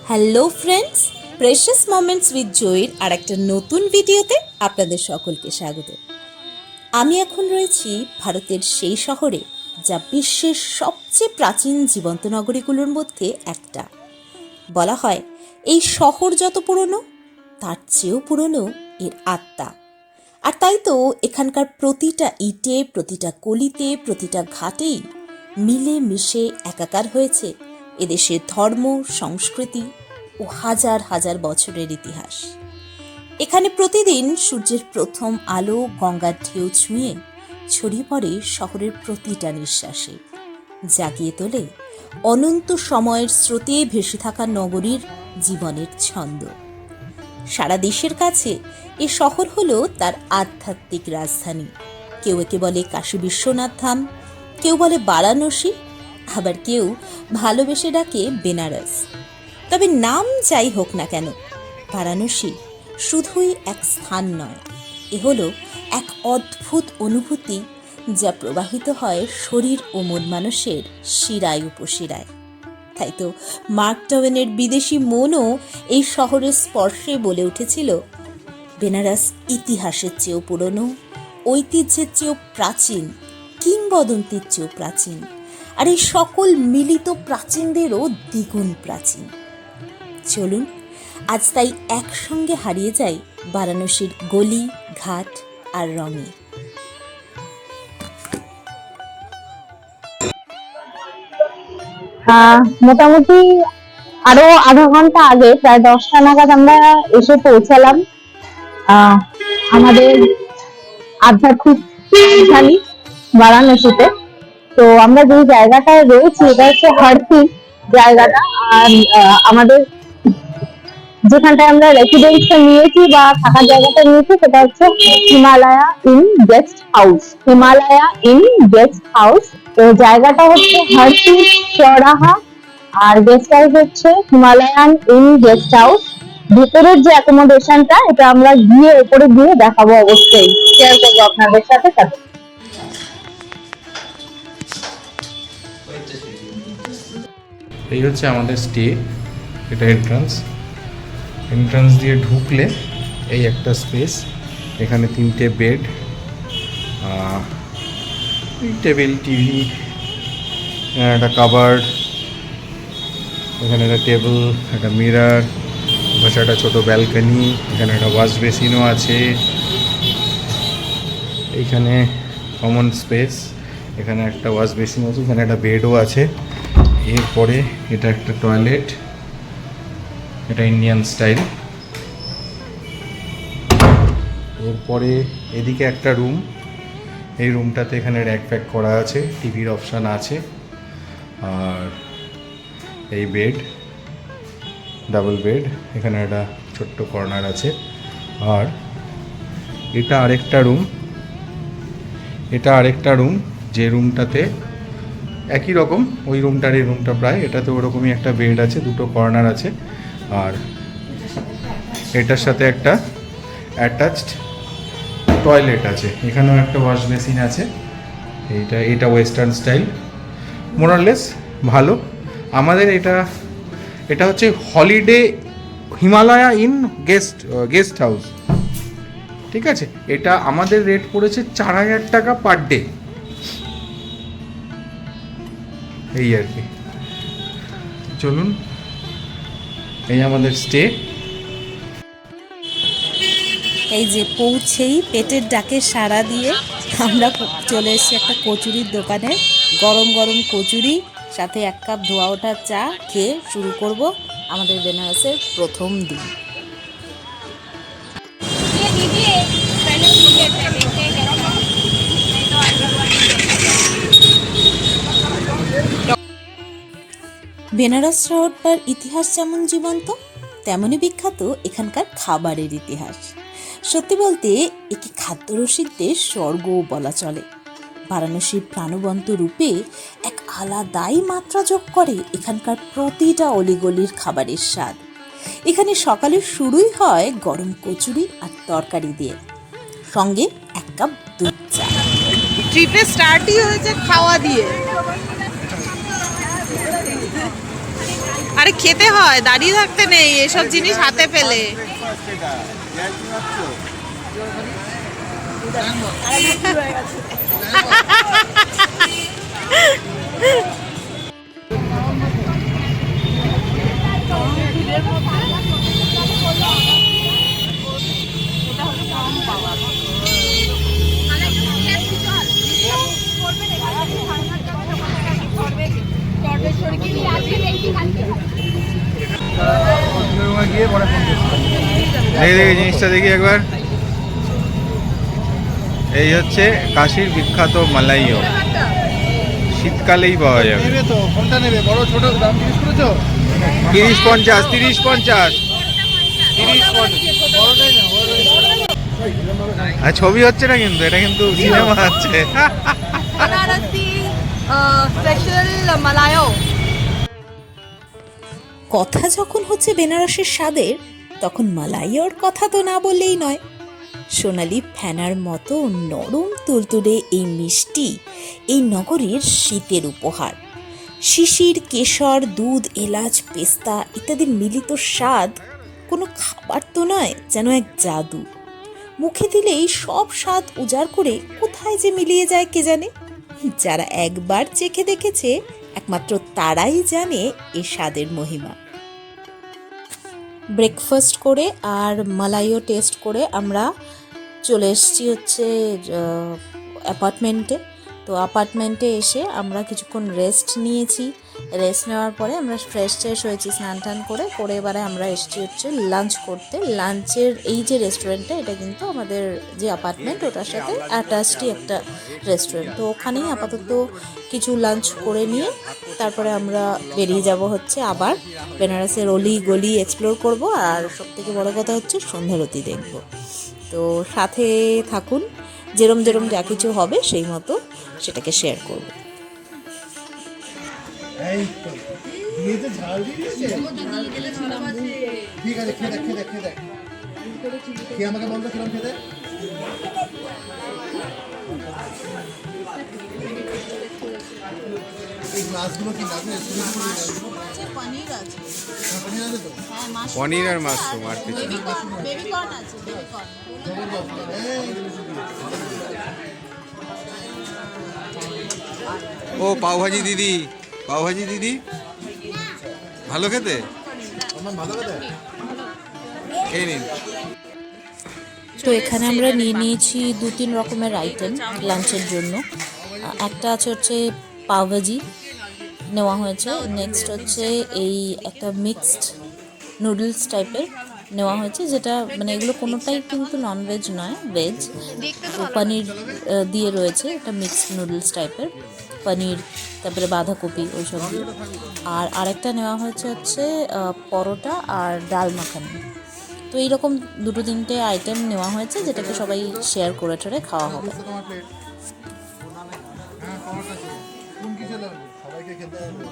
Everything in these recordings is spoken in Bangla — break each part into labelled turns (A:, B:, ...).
A: Hello friends, precious moments with জয়ের আর একটা নতুন ভিডিওতে আপনাদের সকলকে স্বাগত। আমি এখন রয়েছি ভারতের সেই শহরে যা বিশ্বের সবচেয়ে প্রাচীন জীবন্ত নগরীগুলোর মধ্যে একটা। বলা হয় এই শহর যত পুরনো তার চেয়েও পুরনো এর আত্মা। আর তাই তো এখানকার প্রতিটা ইটে, প্রতিটা গলিতে, প্রতিটা ঘাটেই মিলে মিশে একাকার হয়েছে এদেশের ধর্ম, সংস্কৃতি ও হাজার হাজার বছরের ইতিহাস। এখানে প্রতিদিন সূর্যের প্রথম আলো গঙ্গার ঢেউ ছুঁয়ে ছড়িয়ে পড়ে শহরের প্রতিটা নিঃশ্বাসে, জাগিয়ে তোলে অনন্ত সময়ের স্রোতে ভেসে থাকা নগরীর জীবনের ছন্দ। সারা দেশের কাছে এ শহর হলো তার আধ্যাত্মিক রাজধানী। কেউ একে বলে কাশী বিশ্বনাথ ধাম, কেউ বলে বারাণসী, আবার কেউ ভালোবেসে ডাকে বেনারস। তবে নাম যাই হোক না কেন, বারাণসী শুধুই এক স্থান নয়, এ হলো এক অদ্ভুত অনুভূতি যা প্রবাহিত হয় শরীর ও মন মানুষের শিরায় উপশিরায়। তাই তো মার্ক টওয়েনের বিদেশি মনও এই শহরের স্পর্শে বলে উঠেছিল, বেনারস ইতিহাসের চেয়েও পুরনো, ঐতিহ্যের চেয়েও প্রাচীন, কিংবদন্তির চেয়েও প্রাচীন, আর এই সকল মিলিত প্রাচীনদেরও দ্বিগুণ প্রাচীন। চলুন আজ তাই একসঙ্গে হারিয়ে যাই বারাণসীর গলি, ঘাট আর রঙে।
B: মোটামুটি আরো আধা ঘন্টা আগে প্রায় 10টা নাগাদ আমরা এসে পৌঁছালাম আমাদের আধ্যাত্মিক রাজধানী বারাণসীতে। তো আমরা যে জায়গাটায় রয়েছি এটা হচ্ছে হরসি জায়গাটা। আর আমাদের যেখানটায় আমরা রেসিডেন্সটা নিয়েছি বা থাকার জায়গাটা নিয়েছি সেটা হচ্ছে Himalaya in guest house. Himalaya in guest house. তো জায়গাটা হচ্ছে হরসি চৌরাহা, আর গেস্ট হাউস হচ্ছে হিমালয়ান ইন গেস্ট হাউস। ভেতরের যে অ্যাকোমোডেশনটা এটা আমরা গিয়ে উপরে গিয়ে দেখাবো, অবশ্যই শেয়ার করবো আপনাদের সাথে।
C: এই হচ্ছে আমাদের স্টে, এটা এন্ট্রান্স দিয়ে ঢুকলে এই একটা স্পেস, এখানে 3টে বেড, টেবিল, টিভি, একটা কাবার্ড, এখানে একটা টেবিল, একটা মিরর, পাশে একটা ছোটো ব্যালকনি, এখানে একটা ওয়াশ বেসিনও আছে, এইখানে কমন স্পেস, এখানে একটা ওয়াশ বেসিন আছে, এখানে একটা বেডও আছে। এরপরে এটা একটা টয়লেট, এটা ইন্ডিয়ান স্টাইল। এরপরে এদিকে একটা রুম, এই রুমটাতে এখানে র্যাক প্যাক করা আছে, টিভির অপশান আছে, আর এই বেড, ডাবল বেড, এখানে একটা ছোট্ট কর্নার আছে। আর এটা আরেকটা রুম, যে রুমটাতে একই রকম, ওই রুমটার এই রুমটা প্রায়, এটাতে ওরকমই একটা বেড আছে, দুটো কর্নার আছে, আর এটার সাথে একটা অ্যাটাচড টয়লেট আছে, এখানেও একটা ওয়াশ বেসিন আছে। এটা ওয়েস্টার্ন স্টাইল, মোরাললেস ভালো। আমাদের এটা হচ্ছে holiday Himalaya in guest house, ঠিক আছে। এটা আমাদের রেট পড়েছে 4000 টাকা পার ডে, এই আর কি। চলুন, এই আমাদের স্টে।
A: এই যে পৌঁছেই পেটের ডাকে সাড়া দিয়ে আমরা চলে এসেছি একটা কচুরির দোকানে। গরম গরম কচুরি সাথে 1 কাপ ধোয়া ওঠা চা খেয়ে শুরু করব আমাদের বেনারসের প্রথম দিন। বেনারস শহরটার ইতিহাস যেমন জীবন্ত, তেমনই বিখ্যাত এখানকার খাবারের ইতিহাস। সত্যি বলতে একে খাদ্যরসিকদের স্বর্গ বলা চলে। বারাণসীর প্রাণবন্ত রূপে এক আলাদাই মাত্রা যোগ করে এখানকার প্রতিটা অলিগলির খাবারের স্বাদ। এখানে সকালে শুরুই হয় গরম কচুরি আর তরকারি দিয়ে, সঙ্গে 1 কাপ দুধ চা।
D: ট্রিপে স্টার্টই হয়েছে খাওয়া দিয়ে। আরে খেতে হয়, দাঁড়িয়ে থাকতে নেই এসব জিনিস হাতে পেলে।
C: দেখি জিনিসটা দেখি একবার। এই হচ্ছে কাশীর বিখ্যাত মালাইও, শীতকালেই পাওয়া যাবে।
E: তো কোনটা নেবে, বড় ছোট দাম জিজ্ঞেস করেছো?
C: 30-50, 30-50, 30-50।
E: বড়টাই না, বড়টাই না।
C: আর ছবি হচ্ছে না কিন্তু, এটা কিন্তু সিনেমা আছে।
A: কথা যখন হচ্ছে বেনারসের স্বাদের, তখন মালাইয়ের কথা তো না বললেই নয়। সোনালি ফেনার মতো নরম তুলতুলে এই মিষ্টি এই নগরীর শীতের উপহার। শিশির, কেশর, দুধ, এলাচ, পেস্তা ইত্যাদির মিলিত স্বাদ কোনো খাবার তো নয়, যেন এক জাদু। মুখে দিলেই সব স্বাদ উজাড় করে কোথায় যে মিলিয়ে যায় কে জানে। যারা একবার চেখে দেখেছে একমাত্র তারাই জানে এই স্বাদের মহিমা। ব্রেকফাস্ট করে আর মালাইও টেস্ট করে আমরা চলে এসেছি হচ্ছে অ্যাপার্টমেন্টে। তো অ্যাপার্টমেন্টে এসে আমরা কিছুক্ষণ রেস্ট নিয়েছি। রেস্ট নেওয়ার পরে আমরা ফ্রেশ ট্রেশ হয়েছি, স্নান টান করে এবারে আমরা এসেছি হচ্ছে লাঞ্চ করতে। লাঞ্চের এই যে রেস্টুরেন্টটা, এটা কিন্তু আমাদের যে অ্যাপার্টমেন্ট ওটার সাথে অ্যাটাচডই একটা রেস্টুরেন্ট। তো ওখানেই আপাতত কিছু লাঞ্চ করে নিয়ে তারপরে আমরা বেরিয়ে যাব হচ্ছে আবার বেনারসের অলি গলি এক্সপ্লোর করব, আর সবথেকে বড় কথা হচ্ছে সন্ধ্যারতি দেখব। তো সাথে থাকুন, যেরম যা কিছু হবে সেই মতো সেটাকে শেয়ার করব।
E: এই তো দিয়েছে, ঝাল দিয়েছে। ঠিক আছে, খেয়ে দেখ, খেয়ে দেখ, খেয়ে দেখ। খেয়ে আমাকে বলতো কিরম খেতে। এই মাছগুলো কি মাছ?
D: পনির আছে,
E: পনির আছে তো?
C: পনির আর মাশরুম আর কিছু না।
D: বেবি কর্ন আছে, বেবি কর্ন।
C: ও পাওভাজি দিদি, পাওভাজি দিদি ভালো খেতে,
E: আমার ভালো খেতে।
C: খেয়ে নিন।
A: তো এখানে আমরা নিয়ে নিয়েছি 2-3 রকমের আইটেম লাঞ্চের জন্য। একটা আছে হচ্ছে পাওভাজি নেওয়া হয়েছে, নেক্সট হচ্ছে এই একটা মিক্সড নুডলস টাইপের নেওয়া হয়েছে, যেটা মানে এগুলো কোনোটাই কিন্তু ননভেজ নয়, ভেজ। তো পনির দিয়ে রয়েছে, এটা মিক্সড নুডলস টাইপের পনির, তারপরে বাঁধাকপি ওইসব দিয়ে। আর আরেকটা নেওয়া হয়েছে হচ্ছে পরোটা আর ডাল মাখানি। তো এইরকম 2-3টে আইটেম নেওয়া হয়েছে, যেটাকে সবাই শেয়ার করে ঠরে খাওয়া হবে।
E: তোমার প্লেট। হ্যাঁ, খাওয়ার কাছে কোন কি চলে আসবে, সবাইকে খেতে হবে।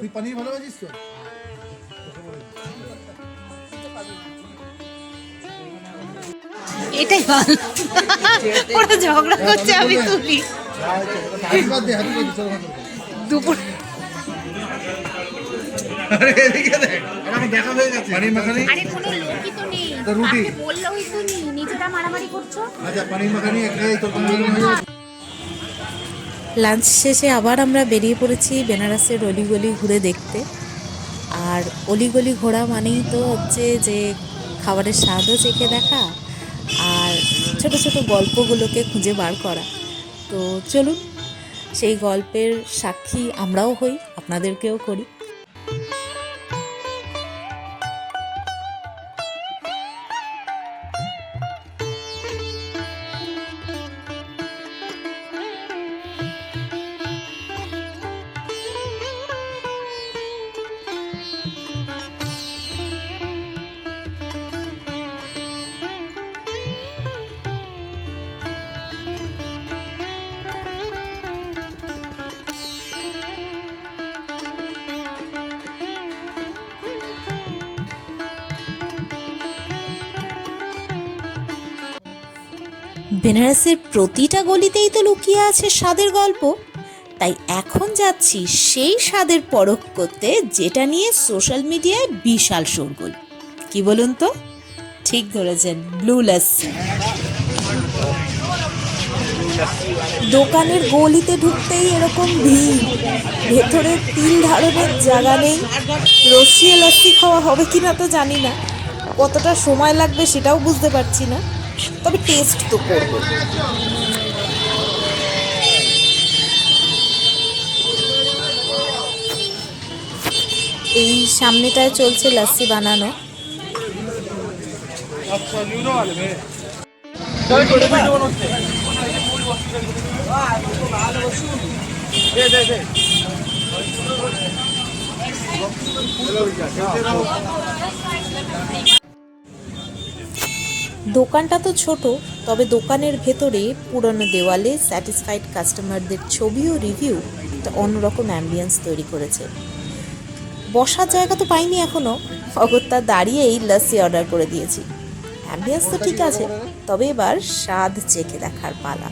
E: তুই পনির ভালোবাসিস তো?
D: এটাই ভালো। ওরা ঝগড়া করছে, আমি তুলি।
E: হাতি বাদ দে, হাতি বাদ দে, চলো হাতি।
D: দুপুর
E: আরে এদিকে দেখ, আমার দেখা হয়ে গেছে। পনির মাখানি।
F: আরে কোনো লোকই তো নেই,
E: তো রুটি।
F: আপনি বললেই তো নেই, নিজেরা মারামারি করছো।
E: আচ্ছা, পনির মাখানি খেয়ে তোর পনির হয়ে যাবে।
A: লাঞ্চ শেষে আবার আমরা বেরিয়ে পড়েছি বেনারসের অলিগলি ঘুরে দেখতে। আর অলিগলি ঘোরা মানেই তো হচ্ছে যে খাবারের স্বাদও চেখে দেখা আর ছোট ছোট গল্পগুলোকে খুঁজে বার করা। তো চলুন সেই গল্পের সাক্ষী আমরাও হই, আপনাদেরকেও করি। বেনারসের প্রতিটা গলিতেই তো লুকিয়ে আছে স্বাদের গল্প। তাই এখন যাচ্ছি সেই স্বাদের পরখ করতে, যেটা নিয়ে সোশ্যাল মিডিয়ায় বিশাল শোরগোল। কি বলুন তো? ঠিক ধরেছেন, ব্লু লাস্সি। দোকানের গলিতে ঢুকতেই এরকম ভিড়, ভেতরে 3 ধারণের জায়গা নেই। রসিয়ে লাস্সি খাওয়া হবে কিনা তো জানি না, কতটা সময় লাগবে সেটাও বুঝতে পারছি না, তবে টেস্ট তো করব। এই সামনেটায় চলছে লাস্সি বানানো। দোকানটা তো ছোট, তবে দোকানের ভেতরে পুরনো দেওয়ালে স্যাটিসফাইড কাস্টমারদের ছবি ও রিভিউ একটা অন্যরকম অ্যাম্বিয়েন্স তৈরি করেছে। বসার জায়গা তো পাইনি এখনো, অগত্যা দাঁড়িয়েই লাস্সি অর্ডার করে দিয়েছি। অ্যাম্বিয়েন্স তো ঠিক আছে, তবে এবার স্বাদ চেখে দেখার পালা।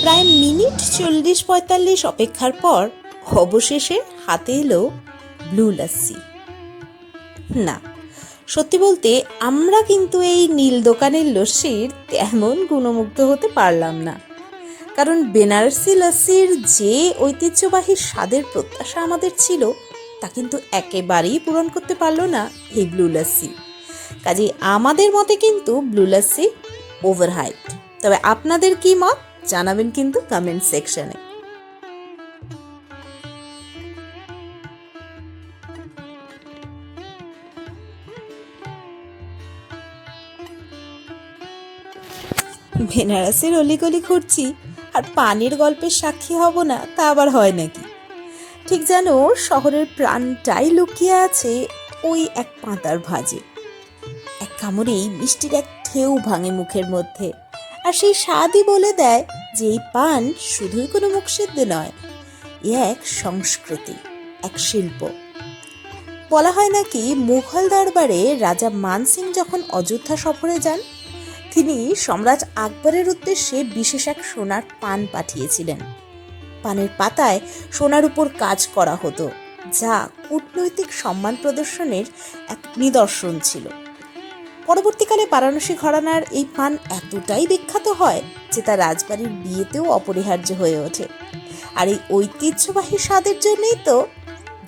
A: প্রায় মিনিট 40-45 অপেক্ষার পর অবশেষে হাতে এলো ব্লু লাস্সি। না, সত্যি বলতে আমরা কিন্তু এই নীল দোকানের লস্যির তেমন গুণমুগ্ধ হতে পারলাম না, কারণ বেনারসি লাস্সির যে ঐতিহ্যবাহী স্বাদের প্রত্যাশা আমাদের ছিল, তা কিন্তু একেবারেই পূরণ করতে পারলো না এই ব্লু লাস্সি। কাজেই আমাদের মতে কিন্তু ব্লু লাস্সি ওভারহাইপড। তবে আপনাদের কি মত জানাবেন কিন্তু কমেন্ট সেকশনে। বেনারসের অলিগলি ঘুরছি আর পানির গল্পের সাক্ষী হব না, তা আবার হয় নাকি? ঠিক যেন শহরের প্রাণটাই লুকিয়ে আছে ওই এক পাতার ভাঁজে। এক কামড়েই মিষ্টির এক ঢেউ ভাঙে মুখের মধ্যে, আর সেই স্বাদই বলে দেয় যে এই পান শুধুই কোনো মুখসিদ্ধি নয়, এ এক সংস্কৃতি, এক শিল্প। বলা হয় নাকি মুঘল দরবারে রাজা মান সিং যখন অযোধ্যা সফরে যান, তিনি সম্রাট আকবরের উদ্দেশ্যে বিশেষ এক সোনার পান পাঠিয়েছিলেন। পানের পাতায় সোনার উপর কাজ করা হতো, যা কূটনৈতিক সম্মান প্রদর্শনের এক নিদর্শন ছিল। পরবর্তীকালে বারাণসী ঘরানার এই পান এতটাই বিখ্যাত হয় যে তা রাজবাড়ির বিয়েতেও অপরিহার্য হয়ে ওঠে। আর এই ঐতিহ্যবাহী স্বাদের জন্যই তো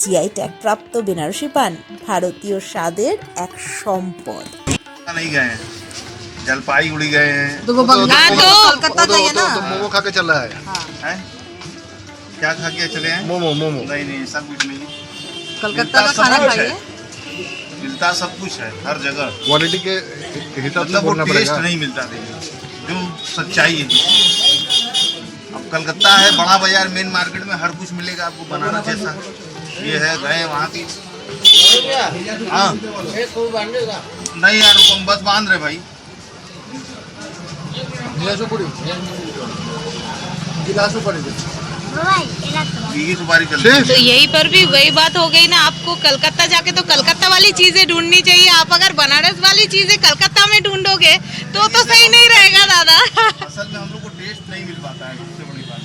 A: জিআই ট্যাগ প্রাপ্ত বেনারসি পান ভারতীয় স্বাদের এক সম্পদ।
G: नहीं गए हैं, जलपाईगुड़ी गए हैं।
D: तो वो बंगाल तो कलकत्ता जाइए ना।
E: तो मोमो खा के चला है
G: हैं? क्या खा के चले हैं?
E: मोमो मोमो
G: नहीं नहीं, सब कुछ नहीं।
D: कलकत्ता का
G: मिलता
D: खाना
G: सब कुछ
D: खाइए।
G: है। मिलता सब कुछ है हर जगह,
E: क्वालिटी के हिसाब से
G: मतलब वो
E: बोलना
G: टेस्ट
E: पड़ेगा।
G: नहीं मिलता देखिए, जो सच्चाई है। अब कलकत्ता है बड़ा बाजार, मेन मार्केट में हर कुछ मिलेगा आपको बनाना जैसा। ये है गए वहाँ की। हाँ नहीं यार, हम बस बांध रहे भाई।
E: गिलासों पड़ी
G: बीगी सुपारी चलती है।
D: तो यहीं पर भी वही बात हो गई ना, आपको कलकत्ता जाके तो कलकत्ता वाली चीजें ढूंढनी चाहिए। आप अगर बनारस वाली चीजें कलकत्ता में ढूंढोगे तो सही नहीं रहेगा दादा।
G: असल में हम लोग को टेस्ट नहीं मिल पाता है, सबसे बड़ी बात।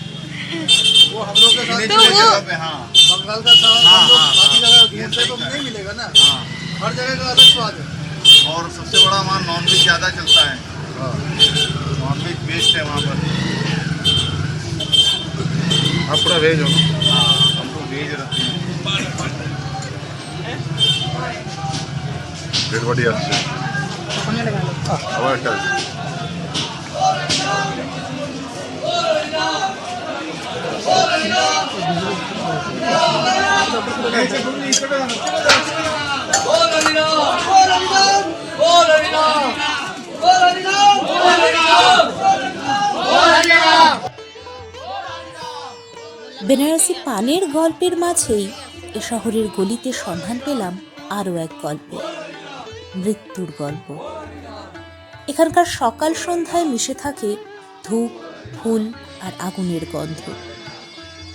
E: वो हम लोग के
G: गिने
D: तो
G: चुने
D: वो-
G: जगह पे हाँ
E: बंगाल का चावल
G: हाँ,
E: हम लोग
G: हाँ,
E: बाकी
G: हाँ,
E: जगह
G: ये
E: ढूंढते
G: सही
E: तो
G: कहा।
E: नहीं मिलेगा ना।
G: हाँ।
E: हर जगह का अलग स्वाद है।
G: और सबसे बड़ा वहाँ नॉनवेज ज़्यादा चलता है, नॉनवेज बेस्ट है वहाँ पर।
E: आप पूरा वेज हो ना?
G: हाँ हम लोग वेज रखते हैं।
E: रेट बढ़िया আছে আবার একটা আছে।
A: বেনারসি পানের গল্পের মাঝেই এ শহরের গলিতে সন্ধান পেলাম আরও এক গল্প, মৃত্যুর গল্প। এখানকার সকাল সন্ধ্যায় মিশে থাকে ধূপ, ফুল আর আগুনের গন্ধ।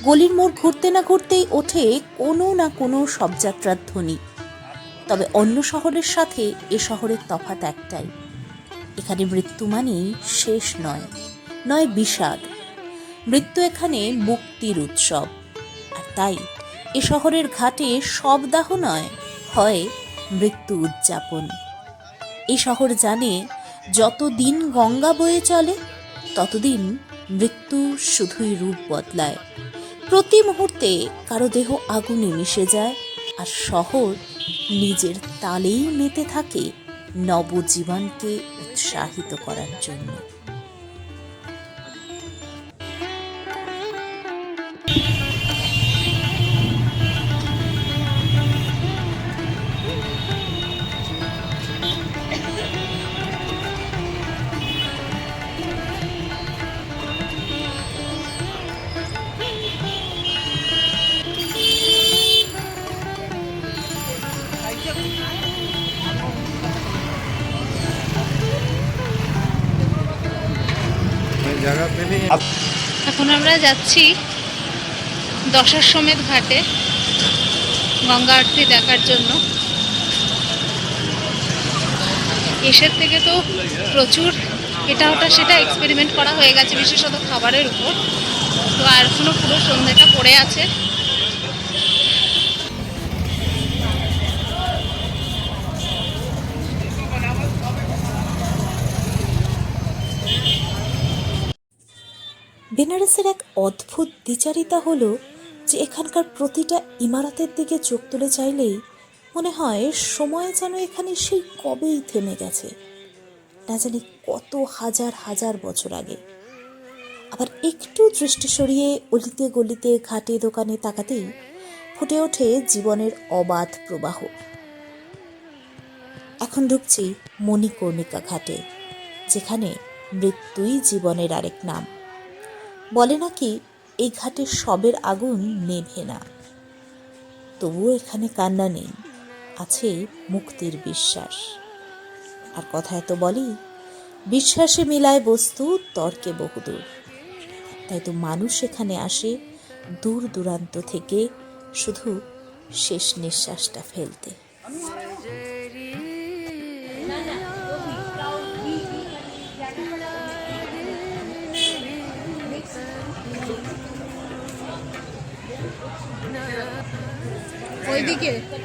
A: গলির মোড় ঘুরতে না ঘুরতেই ওঠে কোনো না কোনো শবযাত্রার ধ্বনি। তবে অন্য শহরের সাথে এ শহরের তফাৎ একটাই, এখানে মৃত্যু মানেই শেষ নয়, নয় বিষাদ। মৃত্যু এখানে মুক্তির উৎসব। আর তাই এ শহরের ঘাটে সব দাহ নয়, হয় মৃত্যু উদযাপন। এই শহর জানে যতদিন গঙ্গা বয়ে চলে ততদিন মৃত্যু শুধুই রূপ বদলায়। প্রতি মুহূর্তে কারো দেহ আগুনে মিশে যায়, আর শহর নিজের তালেই মেতে থাকে নবজীবনকে উৎসাহিত করার জন্য।
C: জায়গা পেলে
D: এখন আমরা যাচ্ছি দশাশ্বমেধ ঘাটে গঙ্গা আরতি দেখার জন্য। এসের থেকে তো প্রচুর এটা ওটা সেটা এক্সপেরিমেন্ট করা হয়ে গেছে, বিশেষত খাবারের উপর। তো আর এখনো পুরো সন্ধ্যেটা পড়ে আছে।
A: বেনারসের এক অদ্ভুত দ্বিচারিতা হলো যে এখানকার প্রতিটা ইমারতের দিকে চোখ তুলে চাইলেই মনে হয় সময় যেন এখানে সেই কবেই থেমে গেছে, না জানি কত হাজার হাজার বছর আগে। আবার একটু দৃষ্টি সরিয়ে অলিতে গলিতে ঘাটে দোকানে তাকাতেই ফুটে ওঠে জীবনের অবাধ প্রবাহ। এখন ঢুকছি মণিকর্ণিকা ঘাটে, যেখানে মৃত্যুই জীবনের আরেক নাম। বলে নাকি এই ঘাটে সবের আগুন নেভে না, তবুও এখানে কান্না নেই, আছে মুক্তির বিশ্বাস। আর কথায় তো বলি, বিশ্বাসে মিলায় বস্তু, তর্কে বহুদূর। তাই তো মানুষ এখানে আসে দূর দূরান্ত থেকে শুধু শেষ নিঃশ্বাসটা ফেলতে।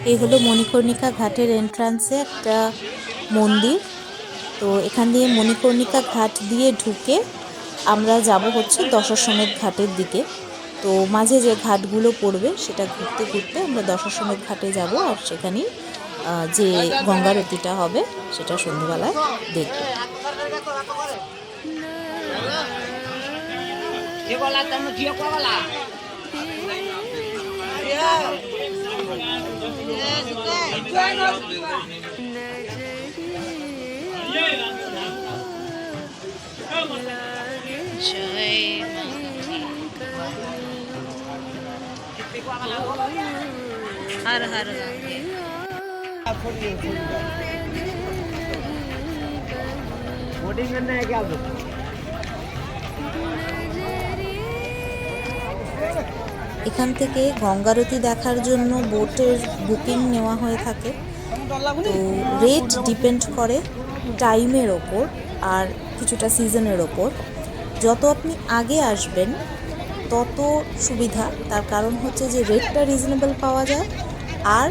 A: এই হলো মণিকর্ণিকা ঘাটের এন্ট্রান্সে একটা মন্দির। তো এখান দিয়ে মণিকর্ণিকা ঘাট দিয়ে ঢুকে আমরা যাব হচ্ছে দশাশ্বমেধ ঘাটের দিকে। তো মাঝে যে ঘাটগুলো পড়বে সেটা ঘুরতে ঘুরতে আমরা দশাশ্বমেধ ঘাটে যাব, আর সেখানেই যে গঙ্গারতিটা হবে সেটা সন্ধ্যেবেলায় দেখব।
D: हर हर
A: এখান থেকে গঙ্গারতি দেখার জন্য বোটের বুকিং নেওয়া হয়ে থাকে। তো রেট ডিপেন্ড করে টাইমের ওপর আর কিছুটা সিজনের ওপর। যত আপনি আগে আসবেন তত সুবিধা, তার কারণ হচ্ছে যে রেটটা রিজনেবল পাওয়া যায়, আর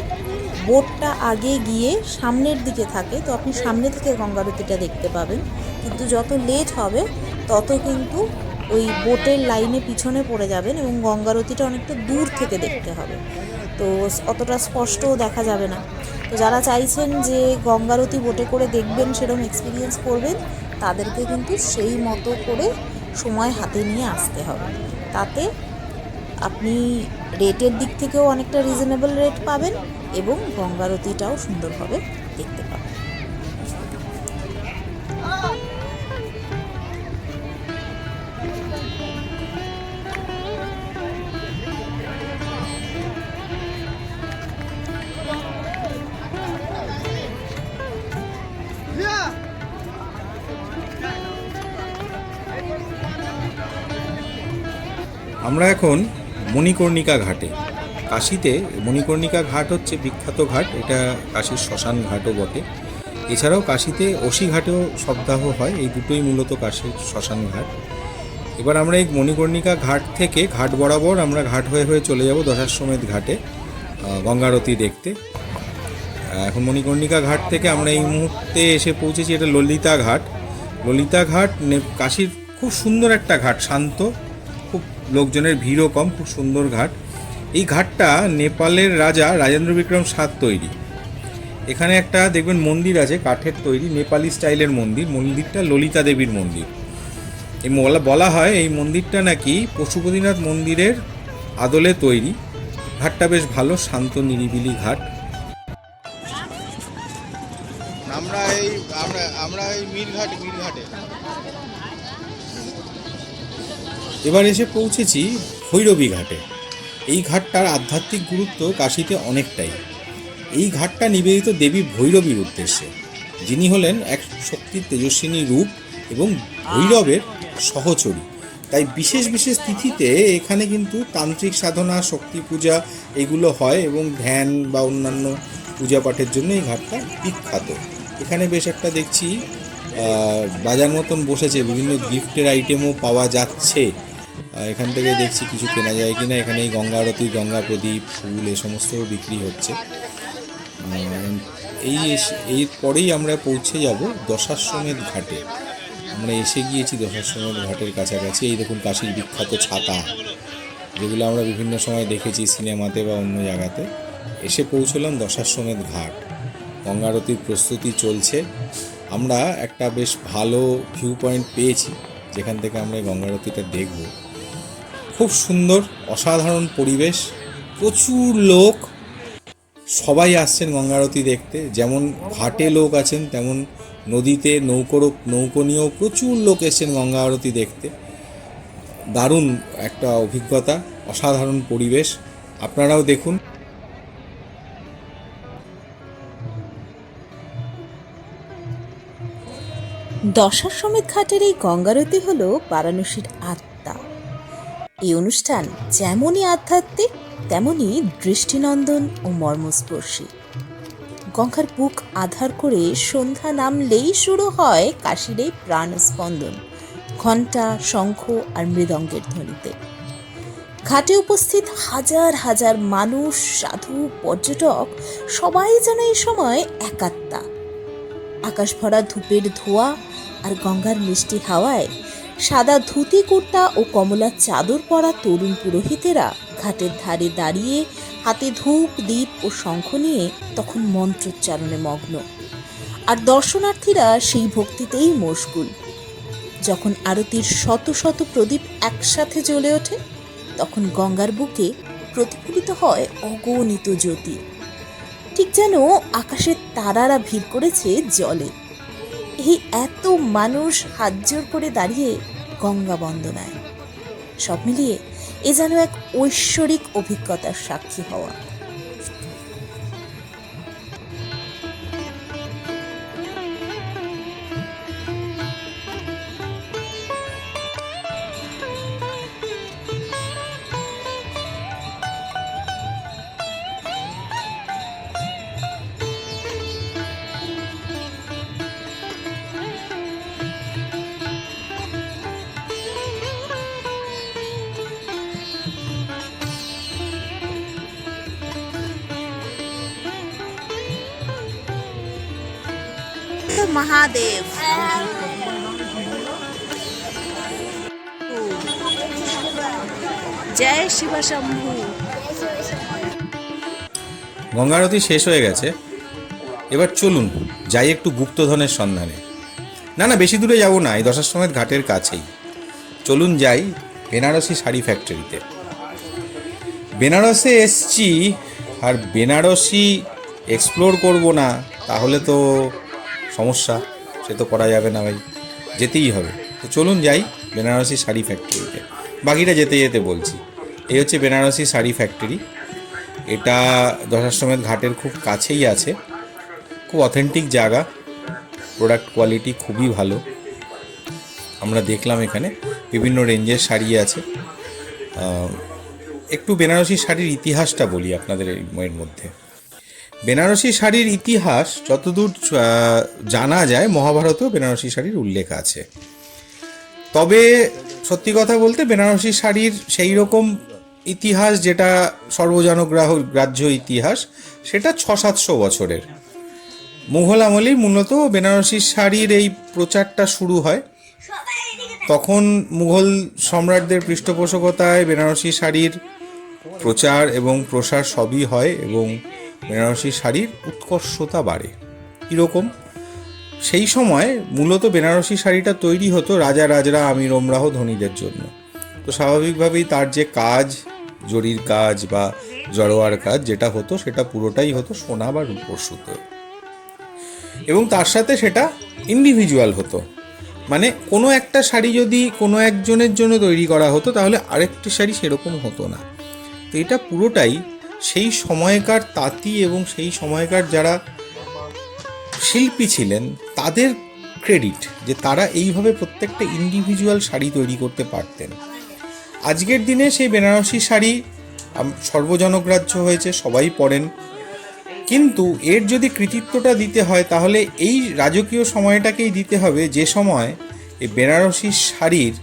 A: বোটটা আগে গিয়ে সামনের দিকে থাকে, তো আপনি সামনে থেকে গঙ্গারতিটা দেখতে পাবেন। কিন্তু যত লেট হবে তত কিন্তু ওই বোটের লাইনে পিছনে পড়ে যাবেন এবং গঙ্গারতিটা অনেকটা দূর থেকে দেখতে হবে, তো অতটা স্পষ্টও দেখা যাবে না। তো যারা চাইছেন যে গঙ্গারতি বোটে করে দেখবেন, সেরকম এক্সপিরিয়েন্স করবেন, তাদেরকে কিন্তু সেই মতো করে সময় হাতে নিয়ে আসতে হবে। তাতে আপনি রেটের দিক থেকেও অনেকটা রিজনেবল রেট পাবেন এবং গঙ্গারতিটাও সুন্দরভাবে দেখতে পাবেন।
C: আমরা এখন মণিকর্ণিকা ঘাটে, কাশীতে মণিকর্ণিকা ঘাট হচ্ছে বিখ্যাত ঘাট, এটা কাশীর শ্মশান ঘাটও বটে। এছাড়াও কাশীতে অসি ঘাটেও সপ্তাহ হয়, এই দুটোই মূলত কাশীর শ্মশান ঘাট। এবার আমরা এই মণিকর্ণিকা ঘাট থেকে ঘাট বরাবর আমরা ঘাট হয়ে হয়ে চলে যাব দশাশ্বমেধ ঘাটে গঙ্গারতি দেখতে। এখন মণিকর্ণিকা ঘাট থেকে আমরা এই মুহূর্তে এসে পৌঁছেছি, এটা ললিতা ঘাট। ললিতা ঘাট কাশীর খুব সুন্দর একটা ঘাট, শান্ত, খুব লোকজনের ভিড়ও কম, খুব সুন্দর ঘাট। এই ঘাটটা নেপালের রাজা রাজেন্দ্র বিক্রম 7 তৈরি। এখানে একটা দেখবেন মন্দির আছে কাঠের তৈরি, নেপালি স্টাইলের মন্দির, মন্দিরটা ললিতা দেবীর মন্দির। এই বলা হয় এই মন্দিরটা নাকি পশুপতিনাথ মন্দিরের আদলে তৈরি। ঘাটটা বেশ ভালো, শান্ত নিরিবিলি ঘাট। আমরা এই মিরঘাটে এবার এসে পৌঁছেছি ভৈরবী ঘাটে। এই ঘাটটার আধ্যাত্মিক গুরুত্ব কাশীতে অনেকটাই। এই ঘাটটা নিবেদিত দেবী ভৈরবীর উদ্দেশ্যে, যিনি হলেন এক শক্তির তেজস্বিনী রূপ এবং ভৈরবের সহচরী। তাই বিশেষ বিশেষ তিথিতে এখানে কিন্তু তান্ত্রিক সাধনা, শক্তি পূজা এগুলো হয় এবং ধ্যান বা অন্যান্য পূজা পাঠের জন্য এই ঘাটটা বিখ্যাত। এখানে বেশ একটা দেখছি বাজার মতন বসেছে, বিভিন্ন গিফটের আইটেমও পাওয়া যাচ্ছে। এখান থেকে দেখছি কিছু কেনা যায় কিনা। এখানে এই গঙ্গা আরতি, গঙ্গা প্রদীপ, ফুল এ সমস্ত বিক্রি হচ্ছে। এই পরেই আমরা পৌঁছে যাব দশাশ্বমেধ ঘাটে। আমরা এসে গিয়েছি দশাশ্বমেধ ঘাটের কাছাকাছি। এই দেখুন কাশীর বিখ্যাত ছাতা, যেগুলো আমরা বিভিন্ন সময় দেখেছি সিনেমাতে বা অন্য জায়গাতে। এসে পৌঁছলাম দশাশ্বমেধ ঘাট। গঙ্গা আরতির প্রস্তুতি চলছে। আমরা একটা বেশ ভালো ভিউ পয়েন্ট পেয়েছি, যেখান থেকে আমরা এই গঙ্গা আরতিটা দেখব। খুব সুন্দর, অসাধারণ পরিবেশ, প্রচুর লোক, সবাই আসছেন গঙ্গা আরতি দেখতে। যেমন ঘাটে লোক আছেন, তেমন নদীতে নৌকো নিয়েও প্রচুর লোক এসছেন গঙ্গা আরতি দেখতে। দারুণ একটা অভিজ্ঞতা, অসাধারণ পরিবেশ, আপনারাও দেখুন।
A: দশাশ্বমেধ ঘাটের এই গঙ্গারতি হল বারাণসীর আত্মা। এই অনুষ্ঠান যেমনই আধ্যাত্মিক, তেমনি দৃষ্টিনন্দন ও মর্মস্পর্শী। গঙ্গার বুক আধার করে সন্ধ্যা নামলেই শুরু হয় কাশীর এই প্রাণস্পন্দন, ঘণ্টা, শঙ্খ আর মৃদঙ্গের ধ্বনিতে। ঘাটে উপস্থিত হাজার হাজার মানুষ, সাধু, পর্যটক সবাই যেন এই সময় একাত্মা। আকাশ ভরা ধূপের ধোঁয়া আর গঙ্গার মিষ্টি হাওয়ায় সাদা ধুতি কুর্তা ও কমলা চাদর পরা তরুণ পুরোহিতেরা ঘাটের ধারে দাঁড়িয়ে হাতে ধূপ, দ্বীপ ও শঙ্খ নিয়ে তখন মন্ত্রোচ্চারণে মগ্ন। আর দর্শনার্থীরা সেই ভক্তিতেই মশগুল। যখন আরতির শত শত প্রদীপ একসাথে জ্বলে ওঠে, তখন গঙ্গার বুকে প্রতিফলিত হয় অগণিত জ্যোতি, ঠিক যেন আকাশের তারারা ভিড় করেছে জলে। এই এত মানুষ হাত জোড় করে দাঁড়িয়ে গঙ্গা বন্দনায়। সব মিলিয়ে এ যেন এক ঐশ্বরিক অভিজ্ঞতার সাক্ষী হওয়া। महादेव जय शिव शंभू।
C: গঙ্গা আরতি শেষ হয়ে গেছে। এবার চলুন যাই একটু গুপ্তধনের সন্ধানে। না বেশি দূরে যাব না, এই দশাশ্বমেধ ঘাটের কাছেই। চলুন যাই বেনারসি শাড়ি ফ্যাক্টরিতে। বেনারসে এসছি, আর বেনারসি এক্সপ্লোর করব না তাহলে তো সমস্যা, সে তো করা যাবে না ভাই, যেতেই হবে। তো চলুন যাই বেনারসি শাড়ি ফ্যাক্টরিতে, বাকিটা যেতে যেতে বলছি। এই হচ্ছে বেনারসি শাড়ি ফ্যাক্টরি। এটা দশাশ্বমেধ ঘাটের খুব কাছেই আছে। খুব অথেন্টিক জায়গা, প্রোডাক্ট কোয়ালিটি খুবই ভালো। আমরা দেখলাম এখানে বিভিন্ন রেঞ্জের শাড়ি আছে। একটু বেনারসি শাড়ির ইতিহাসটা বলি আপনাদের এর মধ্যে। বেনারসি শাড়ির ইতিহাস যতদূর জানা যায় মহাভারতেও বেনারসি শাড়ির উল্লেখ আছে। তবে সত্যি কথা বলতে বেনারসি শাড়ির সেই রকম ইতিহাস যেটা গ্রাহ্য ইতিহাস, সেটা 600-700 বছরের। মুঘল আমলেই মূলত বেনারসি শাড়ির এই প্রচারটা শুরু হয়। তখন মুঘল সম্রাটদের পৃষ্ঠপোষকতায় বেনারসি শাড়ির প্রচার এবং প্রসার সবই হয় এবং বেনারসি শাড়ির উৎকর্ষতা বাড়ে। কীরকম? সেই সময় মূলত বেনারসি শাড়িটা তৈরি হতো রাজা রাজরা আমির ওমরাহ ধনীদের জন্য। তো স্বাভাবিকভাবেই তার যে কাজ, জরির কাজ বা জড়োয়ার কাজ যেটা হতো, সেটা পুরোটাই হতো সোনা বা রূপোর সুতোয়, এবং তার সাথে সেটা ইন্ডিভিজুয়াল হতো। মানে কোনো একটা শাড়ি যদি কোনো একজনের জন্য তৈরি করা হতো তাহলে আরেকটি শাড়ি সেরকম হতো না। তো এটা পুরোটাই সেই সময়কার তাঁতি এবং সেই সময়কার যারা শিল্পী ছিলেন তাদের ক্রেডিট, যে তারা এইভাবে প্রত্যেকটা ইন্ডিভিজুয়াল শাড়ি তৈরি করতে পারতেন। আজকের দিনে সেই বেনারসি শাড়ি সর্বজনগ্রাহ্য হয়েছে, সবাই পরেন, কিন্তু এর যদি কৃতিত্বটা দিতে হয় তাহলে এই রাজকীয় সময়টাকেই দিতে হবে, যে সময় এই বেনারসি শাড়ির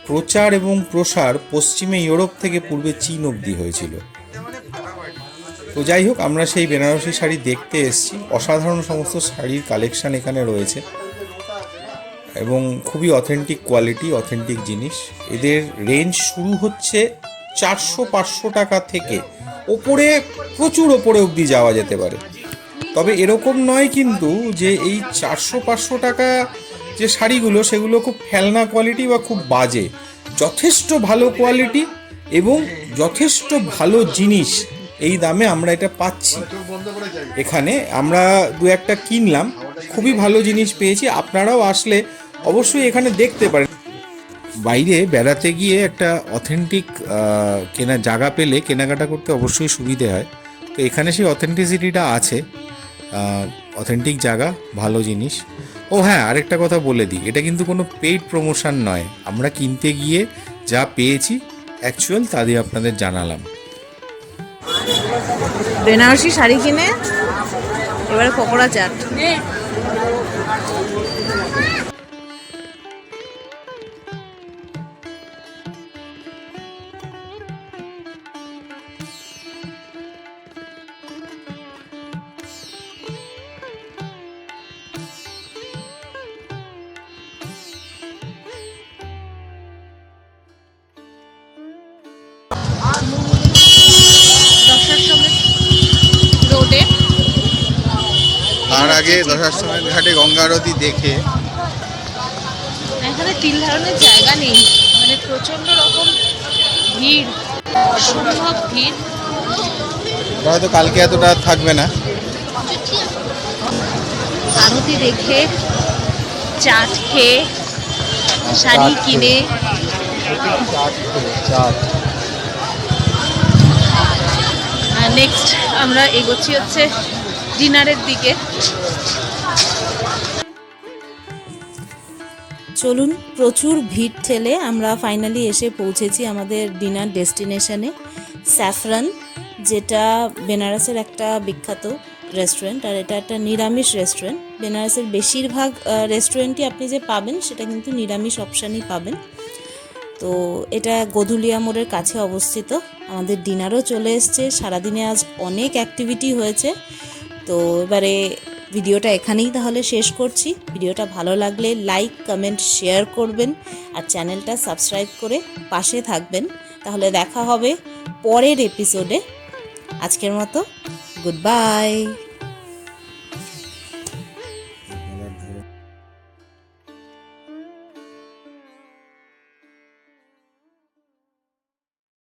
C: প্রচার এবং প্রসার পশ্চিমে ইউরোপ থেকে পূর্বে চীন অবধি হয়েছিল। তো যাই হোক, আমরা সেই বেনারসি শাড়ি দেখতে এসেছি। অসাধারণ সমস্ত শাড়ির কালেকশান এখানে রয়েছে এবং খুবই অথেন্টিক কোয়ালিটি, অথেন্টিক জিনিস। এদের রেঞ্জ শুরু হচ্ছে 400-500 টাকা থেকে, ওপরে প্রচুর ওপরে অবধি যাওয়া যেতে পারে। তবে এরকম নয় কিন্তু যে এই 400-500 টাকা যে শাড়িগুলো সেগুলো খুব ফেলনা কোয়ালিটি বা খুব বাজে। যথেষ্ট ভালো কোয়ালিটি এবং যথেষ্ট ভালো জিনিস এই দামে আমরা এটা পাচ্ছি। এখানে আমরা দু একটা কিনলাম, খুবই ভালো জিনিস পেয়েছি। আপনারাও আসলে অবশ্যই এখানে দেখতে পারেন। বাইরে বেড়াতে গিয়ে একটা অথেন্টিক কেনা জায়গা পেলে কেনাকাটা করতে অবশ্যই সুবিধে হয়। তো এখানে সেই অথেন্টিসিটিটা আছে, অথেন্টিক জায়গা, ভালো জিনিস। ও হ্যাঁ, আরেকটা কথা বলে দিই, এটা কিন্তু কোনো পেইড প্রমোশন নয়। আমরা কিনতে গিয়ে যা পেয়েছি অ্যাকচুয়াল তা দিয়ে আপনাদের জানালাম।
D: বেনারসি শাড়ি কিনে এবারে পকোড়া চাট। রোডে
C: তার আগে দশাশ্বমেধ ঘাটে গঙ্গা আরতি দেখে
D: এখানে তিল ধারণের জায়গা নেই, মানে প্রচন্ড রকম ভিড়, অসম্ভব ভিড়।
C: হয়তো কালকে এতটা থাকবে না।
D: আরতি দেখে, চাট খেয়ে, শাড়ি কিনে, নেক্সট আমরা এগোচ্ছি হচ্ছে ডিনারের দিকে।
A: চলুন, প্রচুর ভিড় ঠেলে আমরা ফাইনালি এসে পৌঁছেছি আমাদের ডিনার ডেস্টিনেশনে, স্যাফরান, যেটা বেনারসের একটা বিখ্যাত রেস্টুরেন্ট। আর এটা একটা নিরামিষ রেস্টুরেন্ট। বেনারসের বেশিরভাগ রেস্টুরেন্টই আপনি যে পাবেন সেটা কিন্তু নিরামিষ অপশানই পাবেন। তো এটা গদুলিয়া মোড়ের কাছে অবস্থিত। আমাদের ডিনারও চলে এসছে। সারাদিনে আজ অনেক অ্যাক্টিভিটি হয়েছে। তো এবারে ভিডিওটা এখানেই তাহলে শেষ করছি। ভিডিওটা ভালো লাগলে লাইক, কমেন্ট, শেয়ার করবেন আর চ্যানেলটা সাবস্ক্রাইব করে পাশে থাকবেন। তাহলে দেখা হবে পরের এপিসোডে। আজকের মতো গুড বাই।